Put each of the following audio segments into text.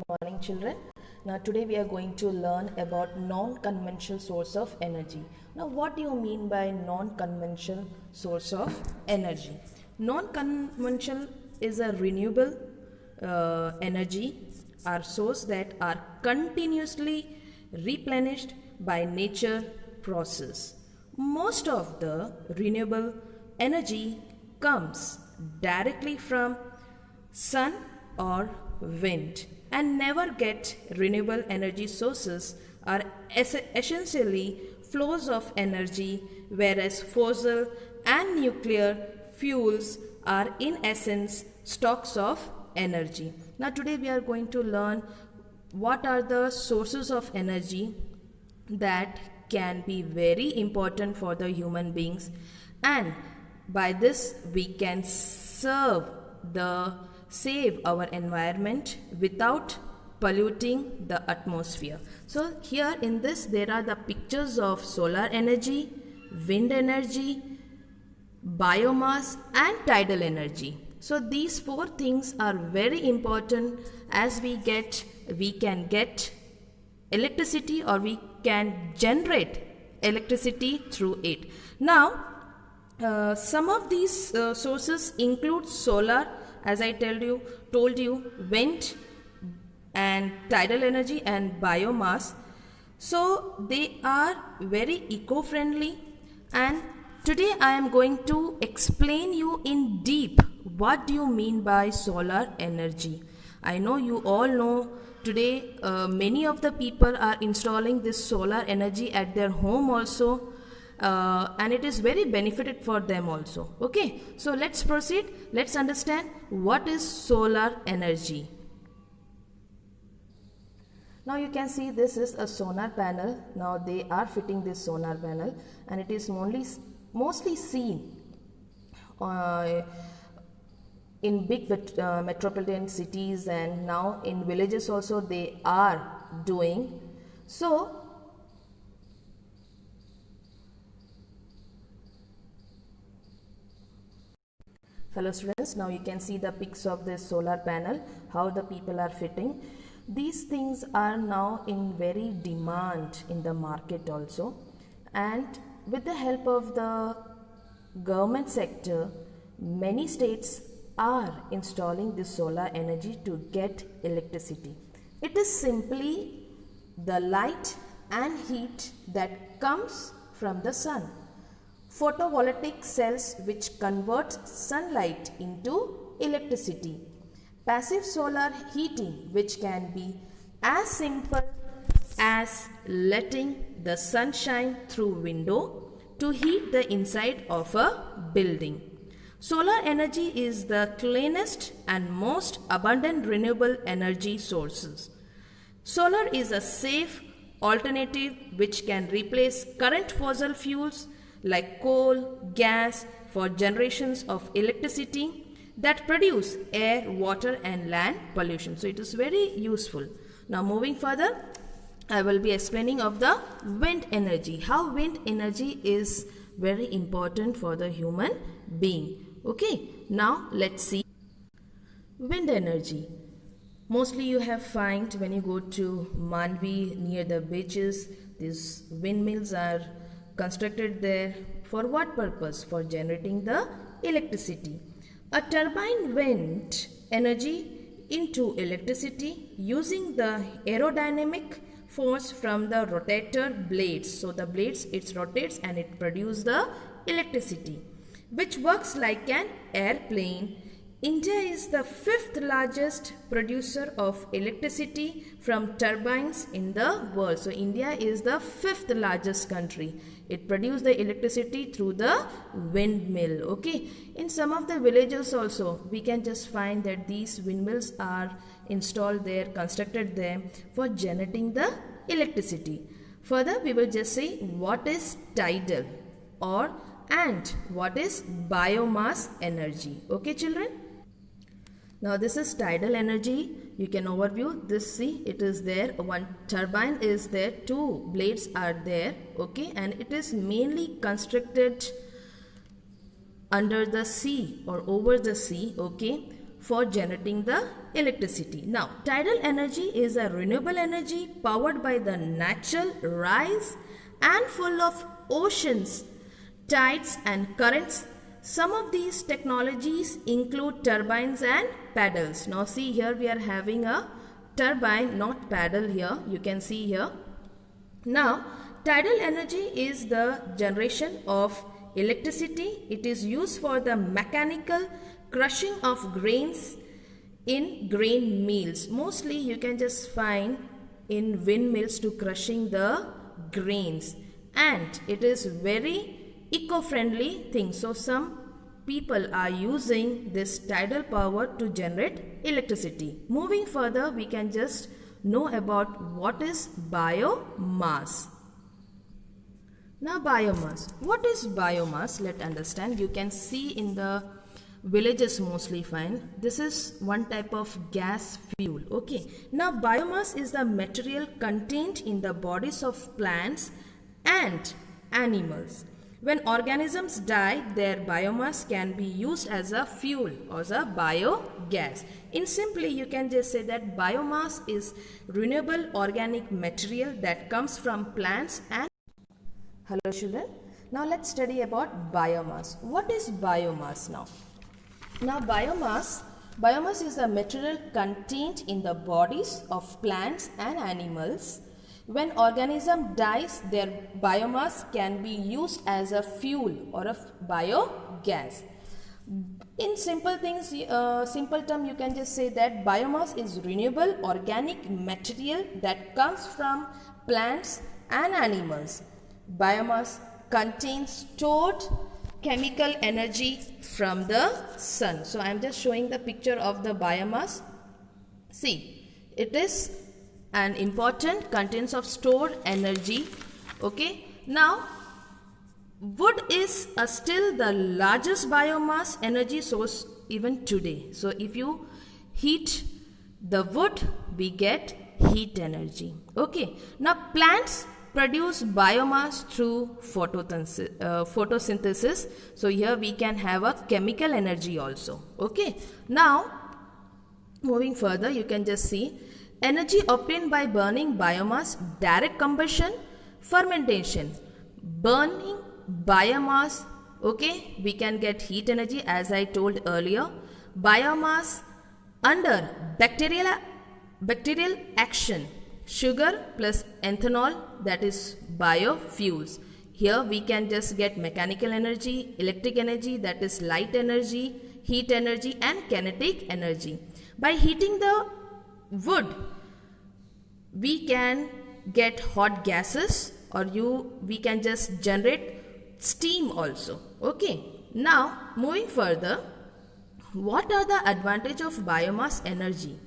Morning children. Now today we are going to learn about non-conventional source of energy. Now what do you mean by non-conventional source of energy? Non-conventional is a renewable energy or source that are continuously replenished by nature process. Most of the renewable energy comes directly from sun or wind, and never get renewable energy sources are essentially flows of energy, whereas fossil and nuclear fuels are in essence stocks of energy. Now today we are going to learn what are the sources of energy that can be very important for the human beings, and by this we can save our environment without polluting the atmosphere. So here in this there are the pictures of solar energy, wind energy, biomass and tidal energy. So these four things are very important as we can get electricity, or we can generate electricity through it. Now some of these sources include solar, as I told you, wind and tidal energy and biomass. So they are very eco-friendly, and today I am going to explain you in deep what do you mean by solar energy. I know you all know today many of the people are installing this solar energy at their home also, and it is very benefited for them also. Okay, so let's proceed. Let's understand what is solar energy. Now you can see this is a solar panel. Now they are fitting this solar panel, and it is mostly seen in big metropolitan cities, and now in villages also they are doing. So fellow students, now you can see the pics of this solar panel, how the people are fitting. These things are now in very demand in the market also, and with the help of the government sector, many states are installing this solar energy to get electricity. It is simply the light and heat that comes from the sun. Photovoltaic cells which convert sunlight into electricity. Passive solar heating, which can be as simple as letting the sunshine through window to heat the inside of a building. Solar energy is the cleanest and most abundant renewable energy sources. Solar is a safe alternative which can replace current fossil fuels like coal, gas for generations of electricity that produce air, water and land pollution. So it is very useful. Now moving further, I will be explaining of the wind energy. How wind energy is very important for the human being. Okay, now let's see wind energy. Mostly you have find when you go to Manvi near the beaches, these windmills are constructed there. For what purpose? For generating the electricity. A turbine wind energy into electricity using the aerodynamic force from the rotator blades. So the blades, it rotates and it produces the electricity, which works like an airplane. India is the 5th largest producer of electricity from turbines in the world. So India is the 5th largest country. It produces the electricity through the windmill. Okay. In some of the villages also, we can just find that these windmills are installed there, constructed there for generating the electricity. Further, we will just say what is tidal and what is biomass energy. Okay children. Now this is tidal energy. You can overview this. See, it is there. One turbine is there. 2 blades are there. Okay, and it is mainly constructed under the sea or over the sea. Okay, for generating the electricity. Now, tidal energy is a renewable energy powered by the natural rise and fall of oceans, tides and currents. Some of these technologies include turbines and paddles. Now see here we are having a turbine, not paddle here. You can see here. Now tidal energy is the generation of electricity. It is used for the mechanical crushing of grains in grain mills. Mostly you can just find in windmills to crushing the grains, and it is very eco-friendly thing. So some people are using this tidal power to generate electricity. Moving further, we can just know about what is biomass. Now biomass. What is biomass? Let's understand. You can see in the villages mostly find this is one type of gas fuel. Okay. Now biomass is the material contained in the bodies of plants and animals. When organisms die, their biomass can be used as a fuel or as a biogas. In simply, you can just say that biomass is renewable organic material that comes from plants and... Hello children. Now let's study about biomass. What is biomass now? Now biomass is a material contained in the bodies of plants and animals. When organism dies, their biomass can be used as a fuel or a biogas. In simple term, you can just say that biomass is renewable organic material that comes from plants and animals. Biomass contains stored chemical energy from the sun. So I am just showing the picture of the biomass. See, it is an important contents of stored energy. Okay, now wood is still the largest biomass energy source even today. So if you heat the wood, we get heat energy. Okay, now plants produce biomass through photosynthesis. So here we can have a chemical energy also. Okay, now moving further, you can just see energy obtained by burning biomass, direct combustion, fermentation. Burning biomass, okay, we can get heat energy as I told earlier. Biomass under bacterial action, sugar plus ethanol, that is biofuels. Here we can just get mechanical energy, electric energy, that is light energy, heat energy and kinetic energy. By heating the wood, we can get hot gases, or we can just generate steam also. Okay, now moving further, what are the advantage of biomass energy?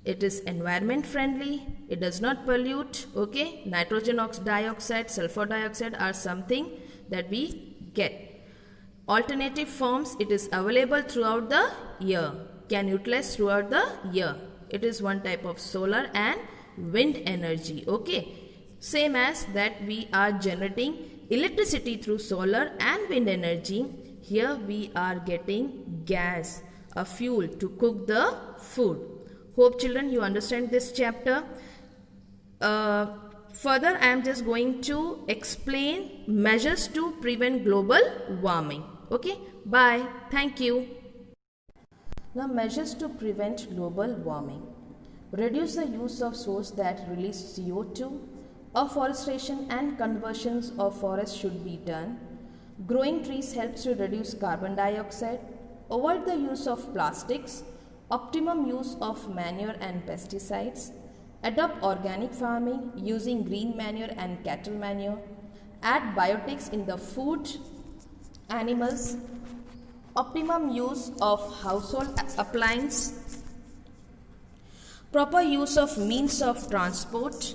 It is environment friendly, it does not pollute. Okay, nitrogen dioxide, sulfur dioxide are something that we get. Alternative forms, it is available throughout the year, can utilize throughout the year. It is one type of solar and wind energy. Okay, same as that we are generating electricity through solar and wind energy. Here we are getting gas, a fuel to cook the food. Hope children you understand this chapter. Further I am just going to explain measures to prevent global warming. Okay, bye. Thank you. Now measures to prevent global warming. Reduce the use of sources that release CO2. Afforestation and conversions of forests should be done. Growing trees helps to reduce carbon dioxide. Avoid the use of plastics. Optimum use of manure and pesticides. Adopt organic farming using green manure and cattle manure. Add biotics in the food animals. Optimum use of household appliances. Proper use of means of transport.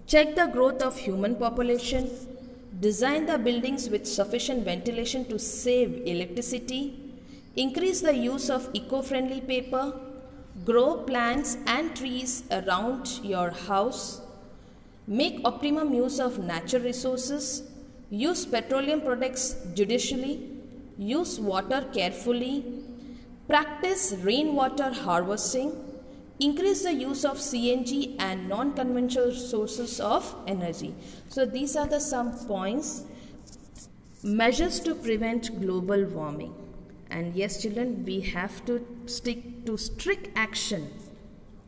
Check the growth of human population. Design the buildings with sufficient ventilation to save electricity. Increase the use of eco-friendly paper. Grow plants and trees around your house. Make optimum use of natural resources. Use petroleum products judiciously. Use water carefully. Practice rainwater harvesting. increase the use of CNG and non-conventional sources of energy. So these are the some points, measures to prevent global warming. And yes children, we have to stick to strict action.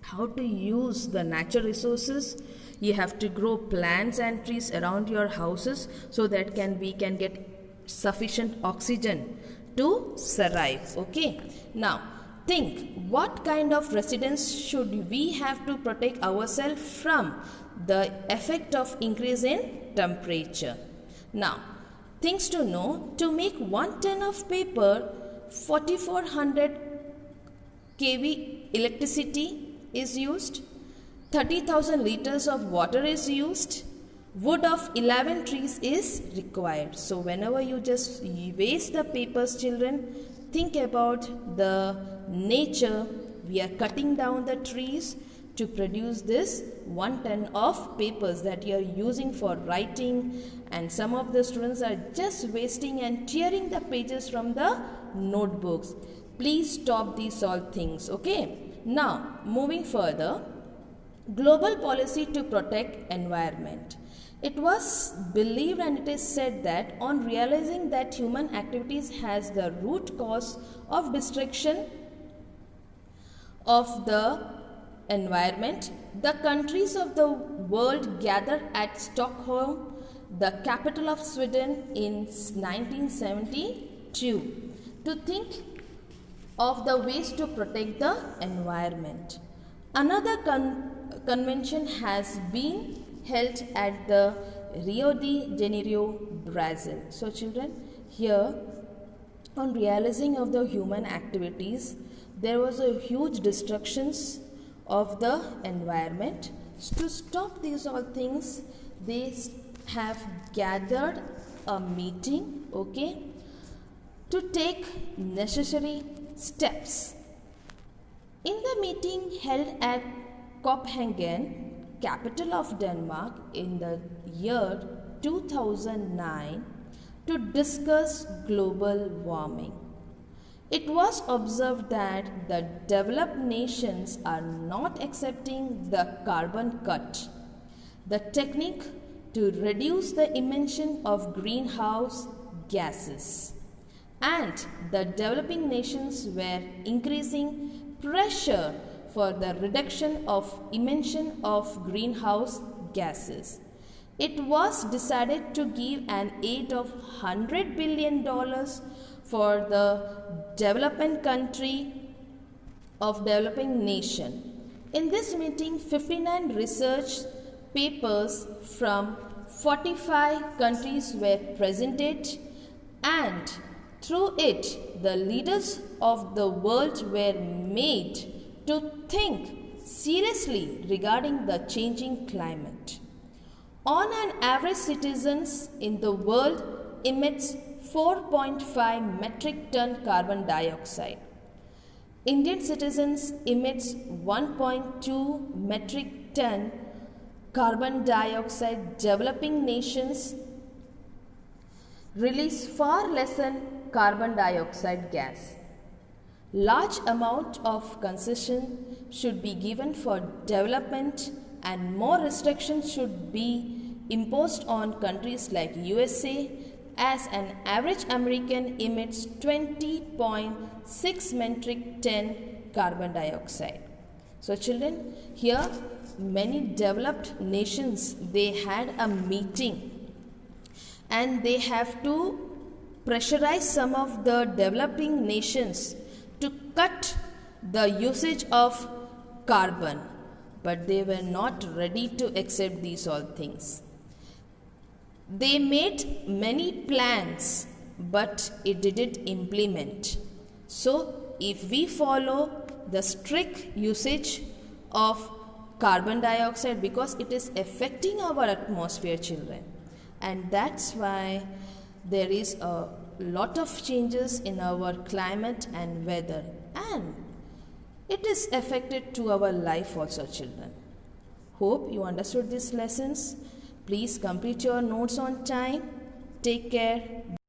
How to use the natural resources. You have to grow plants and trees around your houses so that we can get sufficient oxygen to survive. Okay. Now think, what kind of residents should we have to protect ourselves from the effect of increase in temperature? Now things to know: to make 1 ton of paper, 4400 kV electricity is used, 30,000 liters of water is used, wood of 11 trees is required. So whenever you just waste the papers children, think about the nature. We are cutting down the trees to produce this 1 ton of papers that you are using for writing, and some of the students are just wasting and tearing the pages from the notebooks. Please stop these all things. Okay. Now moving further, global policy to protect environment. It was believed and it is said that on realizing that human activities has the root cause of destruction of the environment, the countries of the world gathered at Stockholm, the capital of Sweden, in 1972 to think of the ways to protect the environment. Another convention has been held at the Rio de Janeiro, Brazil. So children, here on realizing of the human activities, there was a huge destructions of the environment. To stop these all things, they have gathered a meeting, okay, to take necessary steps. In the meeting held at Copenhagen, capital of Denmark, in the year 2009, to discuss global warming, it was observed that the developed nations are not accepting the carbon cut, the technique to reduce the emission of greenhouse gases, and the developing nations were increasing pressure for the reduction of emission of greenhouse gases. It was decided to give an aid of $100 billion for the development country of developing nation. In this meeting, 59 research papers from 45 countries were presented, and through it, the leaders of the world were made to think seriously regarding the changing climate. On an average, citizens in the world emits 4.5 metric ton carbon dioxide. Indian citizens emits 1.2 metric ton carbon dioxide. Developing nations release far less than carbon dioxide gas. Large amount of concession should be given for development, and more restrictions should be imposed on countries like USA, as an average American emits 20.6 metric ton carbon dioxide. So children, here many developed nations, they had a meeting and they have to pressurize some of the developing nations to cut the usage of carbon, but they were not ready to accept these all things. They made many plans, but it didn't implement. So if we follow the strict usage of carbon dioxide, because it is affecting our atmosphere children, and that's why there is a lot of changes in our climate and weather, and it is affected to our life also children. Hope you understood these lessons. Please complete your notes on time. Take care.